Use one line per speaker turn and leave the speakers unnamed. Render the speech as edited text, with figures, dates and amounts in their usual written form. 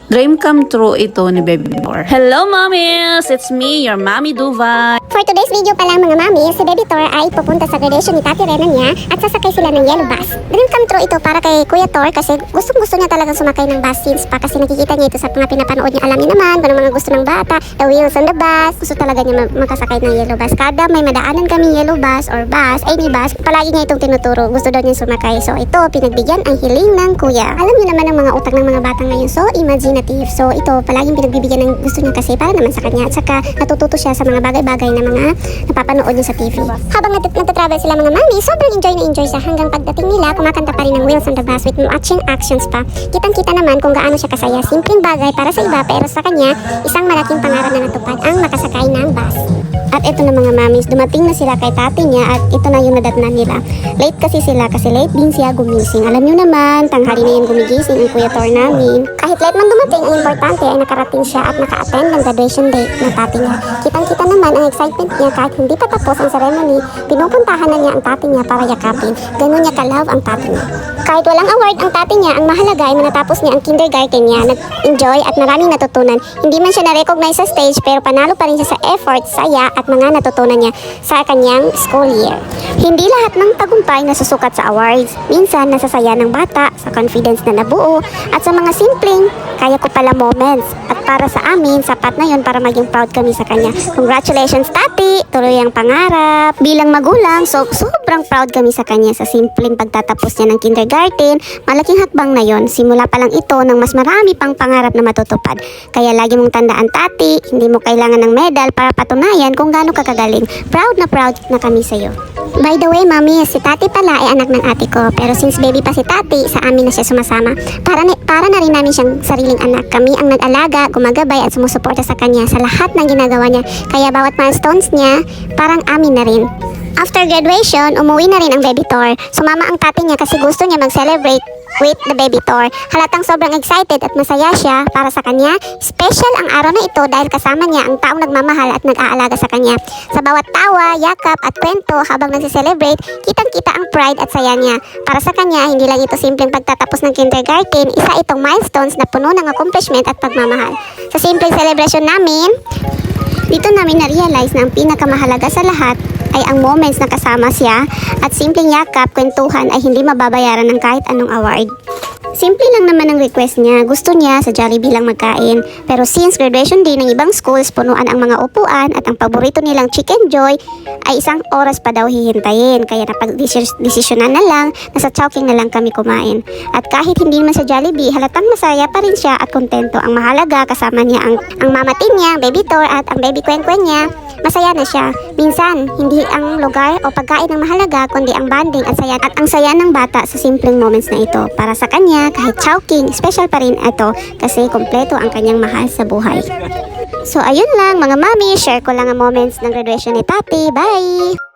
Dream come true ito ni Baby Tor. Hello mommies! It's me, your Mommy Duva.
For today's video pa lang mga mami, si Baby Tor ay pupunta sa graduation ni Tati Rena niya at sasakay sila ng yellow bus. Dream come true ito para kay Kuya Tor kasi gustong-gusto niya talagang sumakay ng bus since pa kasi nakikita niya ito sa mga pinapanood niya. Alam niyo naman kung ano mga gusto ng bata, the wheels on the bus. Gusto talaga niya makasakay ng yellow bus. Kada may madaanan kami yellow bus or bus, any bus, palagi niya itong tinuturo. Gusto daw niya sumakay. So ito, pinagbigyan ang hiling ng kuya. Alam niyo naman ang mga utak ng mga bata ngayon. So imaginative. So ito, palaging pinagbibigyan ng gusto niya kasi para naman sa kanya. At saka natututo siya sa mga bagay-bagay na mga napapanood niya sa TV. Habang nagtatravel sila mga mami, sobrang enjoy siya hanggang pagdating nila, kumakanta pa rin ng Wheels on the Bus with matching actions pa. Kitang-kita naman kung gaano siya kasaya. Simpleng bagay para sa iba pero sa kanya, isang malaking pangarap na natupad ang makasakay ng bus. At ito na mga mamis, dumating na sila kay tati niya at ito na yung nadatnan nila. Late kasi sila kasi late din siya gumising. Alam niyo naman, tanghali na yung gumigising ang Kuya Tor namin. Kahit late man dumating, ang importante ay nakarating siya at naka-attend ng graduation day ng tati niya. Kitang-kita naman ang excitement niya kahit hindi pa tapos ang ceremony, pinupuntahan na niya ang tati niya para yakapin. Ganun niya ka-love ang tati niya. Kahit walang award ang tati niya, ang mahalaga ay natapos niya ang kindergarten niya, nag-enjoy at maraming natutunan. Hindi man siya na-recognize sa stage pero panalo pa rin siya sa effort, saya at mga natutunan niya sa kanyang school year. Hindi lahat ng tagumpay nasusukat sa awards. Minsan nasasaya ng bata sa confidence na nabuo at sa mga simpleng kaya ko pala moments. At para sa amin, sapat na yun para maging proud kami sa kanya. Congratulations tati! Tuloy ang pangarap. Bilang magulang, sobrang proud kami sa kanya sa simpleng pagtatapos niya ng kindergarten. Malaking hakbang na yon. Simula pa lang ito ng mas marami pang pangarap na matutupad. Kaya lagi mong tandaan tati, hindi mo kailangan ng medal para patunayan kung gaano ka kagaling. Proud na kami sa'yo. By the way, mami, si tati pala ay anak ng ate ko. Pero since baby pa si tati, sa amin na siya sumasama. Para na rin namin siyang sariling anak. Kami ang nag-alaga, gumagabay at sumusuporta sa kanya sa lahat ng ginagawa niya. Kaya bawat milestones niya, parang amin na rin. After graduation, umuwi na rin ang Baby Tor. Sumama ang tati niya kasi gusto niya mag-celebrate with the Baby Tor. Halatang sobrang excited at masaya siya para sa kanya. Special ang araw na ito dahil kasama niya ang taong nagmamahal at nag-aalaga sa kanya. Sa bawat tawa, yakap at kwento habang nagsi-celebrate, kitang-kita ang pride at saya niya. Para sa kanya, hindi lang ito simpleng pagtatapos ng kindergarten, isa itong milestones na puno ng accomplishment at pagmamahal. Sa simpleng celebration namin, dito namin na-realize na ang pinakamahalaga sa lahat ay ang moments na kasama siya at simpleng yakap, kwentuhan ay hindi mababayaran ng kahit anong award. Simple lang naman ang request niya. Gusto niya sa Jollibee lang magkain. Pero since graduation day ng ibang schools, punuan ang mga upuan at ang paborito nilang Chicken Joy ay isang oras pa daw hihintayin. Kaya napag-desisyonan na lang na sa Chowking na lang kami kumain. At kahit hindi naman sa Jollibee, halatang masaya pa rin siya at kontento. Ang mahalaga, kasama niya ang mamatin niya, ang Baby Tor at ang baby kwen-kwen niya. Masaya na siya. Minsan, hindi ang lugar o pagkain ang mahalaga, kundi ang bonding at ang saya ng bata sa simpleng moments na ito. Para sa kanya, kahit Chowking, special pa rin ito kasi kompleto ang kanyang mahal sa buhay. So ayun lang mga mami, share ko lang ang moments ng graduation ni tati. Bye!